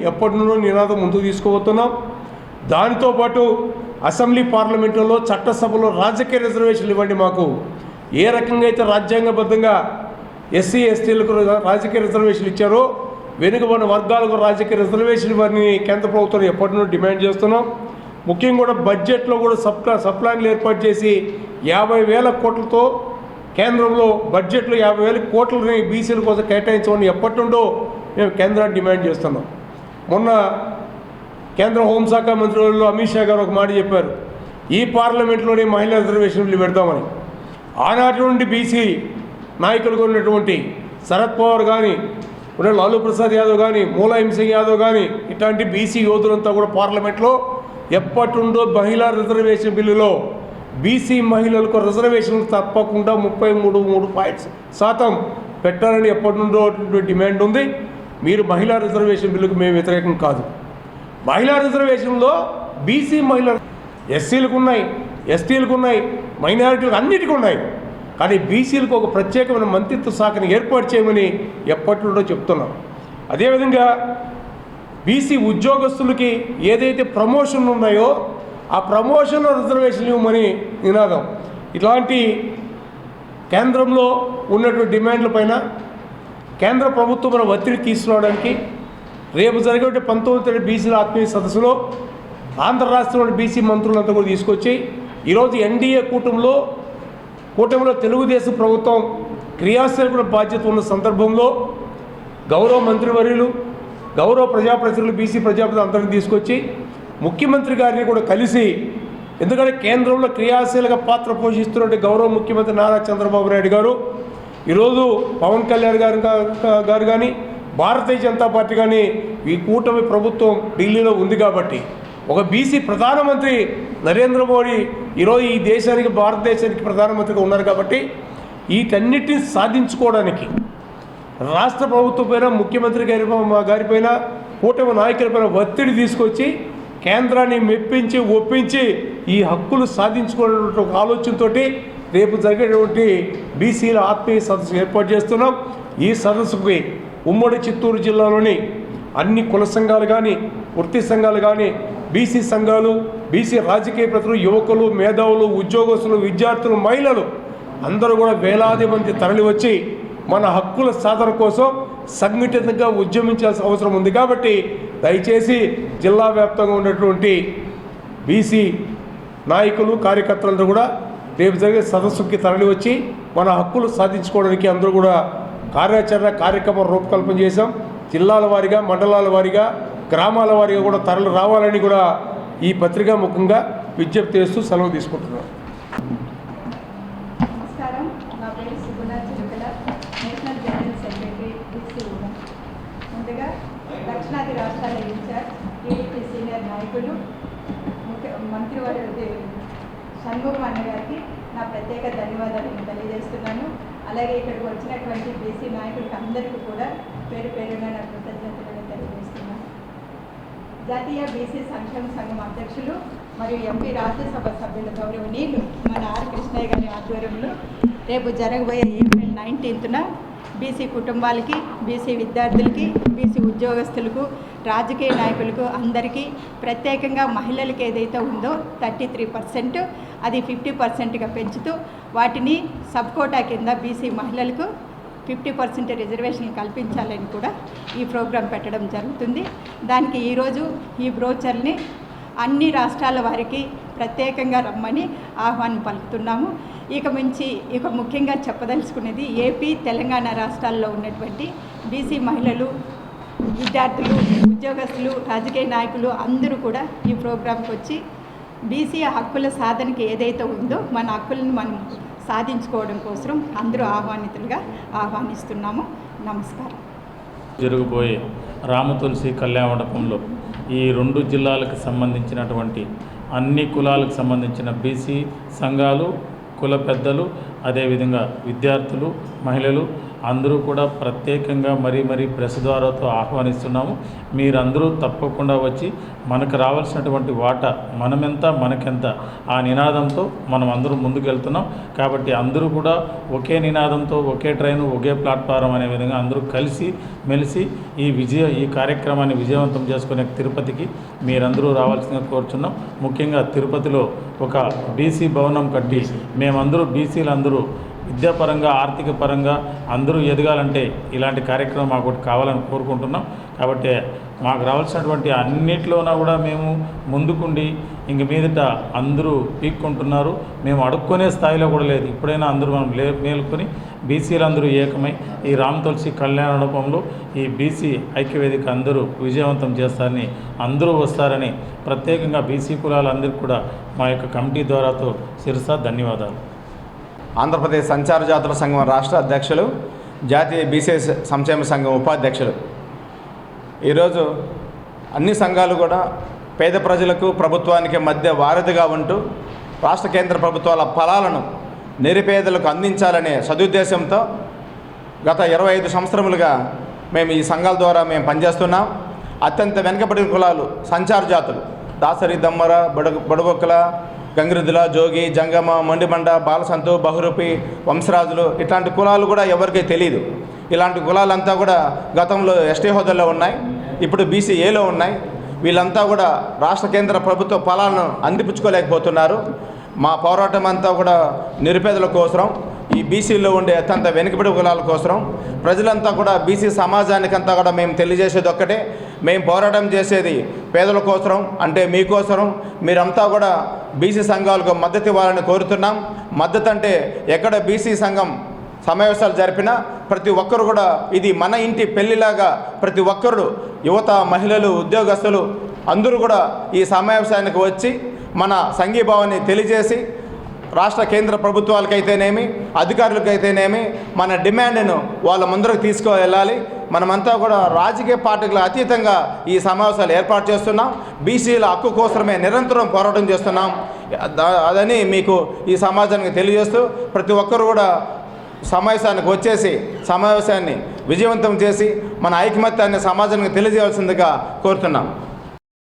ఎప్పటి నుండో నినాదం ముందుకు తీసుకుపోతున్నాం. దానితో పాటు అసెంబ్లీ పార్లమెంటులో చట్టసభలో రాజకీయ రిజర్వేషన్లు ఇవ్వండి. మాకు ఏ రకంగా అయితే రాజ్యాంగబద్ధంగా ఎస్సీ ఎస్టీలకు రాజకీయ రిజర్వేషన్లు ఇచ్చారో వెనుకబడిన వర్గాలకు రాజకీయ రిజర్వేషన్ ఇవ్వని కేంద్ర ప్రభుత్వం ఎప్పటి నుండి డిమాండ్ చేస్తున్నాం. ముఖ్యంగా కూడా బడ్జెట్లో కూడా సప్లాన్లు ఏర్పాటు చేసి 50,000 కోట్లతో కేంద్రంలో బడ్జెట్లో 50,000 కోట్లని బీసీల కోసం కేటాయించమని ఎప్పటి నుండో మేము కేంద్రాన్ని డిమాండ్ చేస్తున్నాం. మొన్న కేంద్ర హోంశాఖ మంత్రులు అమిత్ షా గారు ఒక మాట చెప్పారు, ఈ పార్లమెంట్లోనే మహిళా రిజర్వేషన్లు పెడతామని. ఆనాటి నుండి బీసీ నాయకులుగా ఉన్నటువంటి శరద్ పవార్ కానీ, లాలూ ప్రసాద్ యాదవ్ కానీ, ములాయం సింగ్ యాదవ్ కానీ ఇట్లాంటి బీసీ యోధులంతా కూడా పార్లమెంట్లో ఎప్పటి నుండో మహిళా రిజర్వేషన్ బిల్లులో బీసీ మహిళలకు రిజర్వేషన్లు తప్పకుండా 33% పెట్టాలని ఎప్పటి నుండో డిమాండ్ ఉంది. మీరు మహిళా రిజర్వేషన్ బిల్లుకు మేము వ్యతిరేకం కాదు. మహిళా రిజర్వేషన్లో బీసీ మహిళలు ఎస్సీలకు ఉన్నాయి, ఎస్టీలకు ఉన్నాయి, మైనారిటీలకు అన్నిటికీ ఉన్నాయి. కానీ బీసీలకు ఒక ప్రత్యేకమైన మంత్రిత్వ శాఖను ఏర్పాటు చేయమని ఎప్పటి నుండో చెప్తున్నాం. అదేవిధంగా బీసీ ఉద్యోగస్తులకి ఏదైతే ప్రమోషన్లు ఉన్నాయో ఆ ప్రమోషన్ రిజర్వేషన్లు ఇవ్వమని నినాదం. ఇట్లాంటి కేంద్రంలో ఉన్నటువంటి డిమాండ్ల పైన కేంద్ర ప్రభుత్వం ఒత్తిడి తీసుకురావడానికి రేపు జరిగే 19వ బీసీల ఆత్మీయ సదస్సులో ఆంధ్ర రాష్ట్రంలోని బీసీ మంత్రులంతా కూడా తీసుకొచ్చి ఈరోజు ఎన్డీఏ కూటమిలో తెలుగుదేశం ప్రభుత్వం క్రియాశీలకుల బాధ్యత ఉన్న సందర్భంలో గౌరవ మంత్రివర్యులు, గౌరవ ప్రజాప్రతినిధులు, బీసీ ప్రజాప్రతినిధులు అందరినీ తీసుకొచ్చి ముఖ్యమంత్రి గారిని కూడా కలిసి, ఎందుకంటే కేంద్రంలో క్రియాశీలక పాత్ర పోషిస్తున్నటువంటి గౌరవ ముఖ్యమంత్రి నారా చంద్రబాబు నాయుడు గారు ఈరోజు పవన్ కళ్యాణ్ గారు కానీ, భారతీయ జనతా పార్టీ కానీ ఈ కూటమి ప్రభుత్వం ఢిల్లీలో ఉంది కాబట్టి, ఒక బీసీ ప్రధానమంత్రి నరేంద్ర మోడీ ఈరోజు ఈ దేశానికి, భారతదేశానికి ప్రధానమంత్రిగా ఉన్నారు కాబట్టి వీటన్నిటిని సాధించుకోవడానికి రాష్ట్ర ప్రభుత్వం పైన, ముఖ్యమంత్రి గారిపైన, కూటమి నాయకులపైన ఒత్తిడి తీసుకొచ్చి కేంద్రాన్ని మెప్పించి ఒప్పించి ఈ హక్కులు సాధించుకునేటువంటి ఒక ఆలోచనతో రేపు జరిగేటువంటి బీసీల ఆత్మీయ సదస్సు ఏర్పాటు చేస్తున్నాం. ఈ సదస్సుకి ఉమ్మడి చిత్తూరు జిల్లాలోని అన్ని కుల సంఘాలు కానీ, వృత్తి సంఘాలు కానీ, బీసీ సంఘాలు, బీసీ రాజకీయ ప్రతినిధులు, యువకులు, మేధావులు, ఉద్యోగస్తులు, విద్యార్థులు, మహిళలు అందరూ కూడా వేలాది మంది తరలి వచ్చి మన హక్కుల సాధన కోసం సంఘటితంగా ఉద్యమించాల్సిన అవసరం ఉంది. కాబట్టి దయచేసి జిల్లా వ్యాప్తంగా ఉన్నటువంటి బీసీ నాయకులు, కార్యకర్తలందరూ కూడా రేపు జరిగే సదస్సుకి తరలి వచ్చి మన హక్కులు సాధించుకోవడానికి అందరూ కూడా కార్యక్రమం రూపకల్పన చేశాం. జిల్లాల వారీగా, మండలాల వారీగా, గ్రామాల వారీగా కూడా తరలి రావాలని కూడా ఈ పత్రికా ముఖంగా విజ్ఞప్తి చేస్తూ సెలవు తీసుకుంటున్నాం. నమస్కారం, నా పేరు Suguna Chilukala, national general secretary BC women. ముందుగా దక్షిణాది రాష్ట్రాల ఇన్ఛార్జ్ టీడీపీ సీనియర్ నాయకులు మంత్రివర్యులు షణ్ముఖం అన్న గారికి నా ప్రత్యేక ధన్యవాదాలు తెలియజేస్తున్నాను. అలాగే ఇక్కడికి వచ్చినటువంటి బీసీ నాయకులకి అందరికీ కూడా పేరు పేరుగా నా కృతజ్ఞతలు తెలియజేస్తున్నాను. జాతీయ బీసీ సంక్షేమ సంఘం అధ్యక్షులు మరియు ఎంపీ రాజ్యసభ సభ్యుల గౌరవనీయులు మన ఆర్ కృష్ణయ్య గారి ఆధ్వర్యంలో రేపు జరగబోయే ఏప్రిల్ 19న బీసీ కుటుంబాలకి, బీసీ విద్యార్థులకి, బీసీ ఉద్యోగస్తులకు, రాజకీయ నాయకులకు అందరికీ, ప్రత్యేకంగా మహిళలకు ఏదైతే ఉందో 33% అది 50%గా పెంచుతూ వాటిని సబ్ కోటా కింద బీసీ మహిళలకు 50% రిజర్వేషన్ కల్పించాలని కూడా ఈ ప్రోగ్రాం పెట్టడం జరుగుతుంది. దానికి ఈరోజు ఈ బ్రోచర్ని అన్ని రాష్ట్రాల వారికి ప్రత్యేకంగా రమ్మని ఆహ్వానం పలుకుతున్నాము. ఇక ముఖ్యంగా చెప్పదలుచుకునేది ఏపీ, తెలంగాణ రాష్ట్రాల్లో ఉన్నటువంటి బీసీ మహిళలు, విద్యార్థులు, ఉద్యోగస్తులు, రాజకీయ నాయకులు అందరూ కూడా ఈ ప్రోగ్రాంకి వచ్చి బీసీ హక్కుల సాధనకి ఏదైతే ఉందో మన హక్కులను మనం సాధించుకోవడం కోసం అందరూ ఆహ్వానితులుగా ఆహ్వానిస్తున్నాము. నమస్కారం. జరగబోయే రామతులసి కళ్యాణ మండపంలో ఈ 2 జిల్లాలకు సంబంధించినటువంటి అన్ని కులాలకు సంబంధించిన బీసీ సంఘాలు, కుల పెద్దలు, అదేవిధంగా విద్యార్థులు, మహిళలు అందరూ కూడా ప్రత్యేకంగా మరీ ప్రెస్ ద్వారాతో ఆహ్వానిస్తున్నాము. మీరందరూ తప్పకుండా వచ్చి మనకు రావాల్సినటువంటి వాటా మనమెంత మనకెంత ఆ నినాదంతో మనం అందరూ ముందుకు వెళ్తున్నాం. కాబట్టి అందరూ కూడా ఒకే నినాదంతో ఒకే ట్రైను ఒకే ప్లాట్ఫారం అనే విధంగా అందరూ కలిసి మెలిసి ఈ కార్యక్రమాన్ని విజయవంతం చేసుకునే తిరుపతికి మీరందరూ రావాల్సిందిగా కోరుచున్నాం. ముఖ్యంగా తిరుపతిలో ఒక బీసీ భవనం కట్టి మేమందరూ బీసీలందరూ విద్యాపరంగా ఆర్థిక పరంగా అందరూ ఎదగాలంటే ఇలాంటి కార్యక్రమం మాకు ఒకటి కావాలని కోరుకుంటున్నాం. కాబట్టి మాకు రావాల్సినటువంటి అన్నిట్లోనా కూడా మేము ముందుకుండి ఇంక మీదట అందరూ పీక్కుంటున్నారు. మేము అడుక్కునే స్థాయిలో కూడా లేదు. ఇప్పుడైనా అందరూ మనం మేలుకొని బీసీలందరూ ఏకమై ఈ రామ్ తులసి కళ్యాణ మండపంలో ఈ బీసీ ఐక్యవేదిక అందరూ విజయవంతం చేస్తారని అందరూ వస్తారని ప్రత్యేకంగా బీసీ కులాలందరికీ కూడా మా యొక్క కమిటీ ద్వారాతో శిరసా ధన్యవాదాలు. ఆంధ్రప్రదేశ్ సంచార జాతుల సంఘం రాష్ట్ర అధ్యక్షులు, జాతీయ బీసీ సంక్షేమ సంఘం ఉపాధ్యక్షులు. ఈరోజు అన్ని సంఘాలు కూడా పేద ప్రజలకు ప్రభుత్వానికి మధ్య వారధిగా ఉంటూ రాష్ట్ర కేంద్ర ప్రభుత్వాల ఫలాలను నిరుపేదలకు అందించాలనే సదుద్దేశంతో గత 25 సంవత్సరములుగా మేము ఈ సంఘాల ద్వారా మేము పనిచేస్తున్నాం. అత్యంత వెనుకబడిన కులాలు సంచార జాతులు దాసరి, దమ్మర, బడుబొక్కల, గంగిరెద్దుల, జోగి, జంగమ, మొండిమండ, బాలసంతు, బహురూపి, వంశరాజులు ఇట్లాంటి కులాలు కూడా ఎవరికీ తెలియదు. ఇలాంటి కులాలంతా కూడా గతంలో ఎస్టీ హోదాలో ఉన్నాయి, ఇప్పుడు బీసీఏలో ఉన్నాయి. వీళ్ళంతా కూడా రాష్ట్ర కేంద్ర ప్రభుత్వ ఫలాలను అందిపుచ్చుకోలేకపోతున్నారు. మా పోరాటం అంతా కూడా నిరుపేదల కోసం, ఈ బీసీలో ఉండే అత్యంత వెనుకబడి కులాల కోసం, ప్రజలంతా కూడా బీసీ సమాజానికంతా కూడా మేము తెలియజేసేది ఒక్కటే, మేము పోరాటం చేసేది పేదల కోసం, అంటే మీకోసం. మీరంతా కూడా బీసీ సంఘాలకు మద్దతు ఇవ్వాలని కోరుతున్నాం. మద్దతు అంటే ఎక్కడ బీసీ సంఘం సమావేశాలు జరిపినా ప్రతి ఒక్కరు కూడా ఇది మన ఇంటి పెళ్లిలాగా ప్రతి ఒక్కరు, యువత, మహిళలు, ఉద్యోగస్తులు అందరూ కూడా ఈ సమావేశానికి వచ్చి మన సంఘీభావాన్ని తెలియజేసి రాష్ట్ర కేంద్ర ప్రభుత్వాలకైతేనేమి అధికారులకైతేనేమి మన డిమాండ్ను వాళ్ళ ముందరకు తీసుకువెళ్ళాలి. మనమంతా కూడా రాజకీయ పార్టీలకు అతీతంగా ఈ సమావేశాలు ఏర్పాటు చేస్తున్నాం. బీసీల హక్కు కోసమే నిరంతరం పోరాటం చేస్తున్నాం. అదని మీకు ఈ సమాజానికి తెలియజేస్తూ ప్రతి ఒక్కరు కూడా సమావేశానికి వచ్చేసి సమావేశాన్ని విజయవంతం చేసి మన ఐకమత్యాన్ని సమాజానికి తెలియజేయాల్సిందిగా కోరుతున్నాం.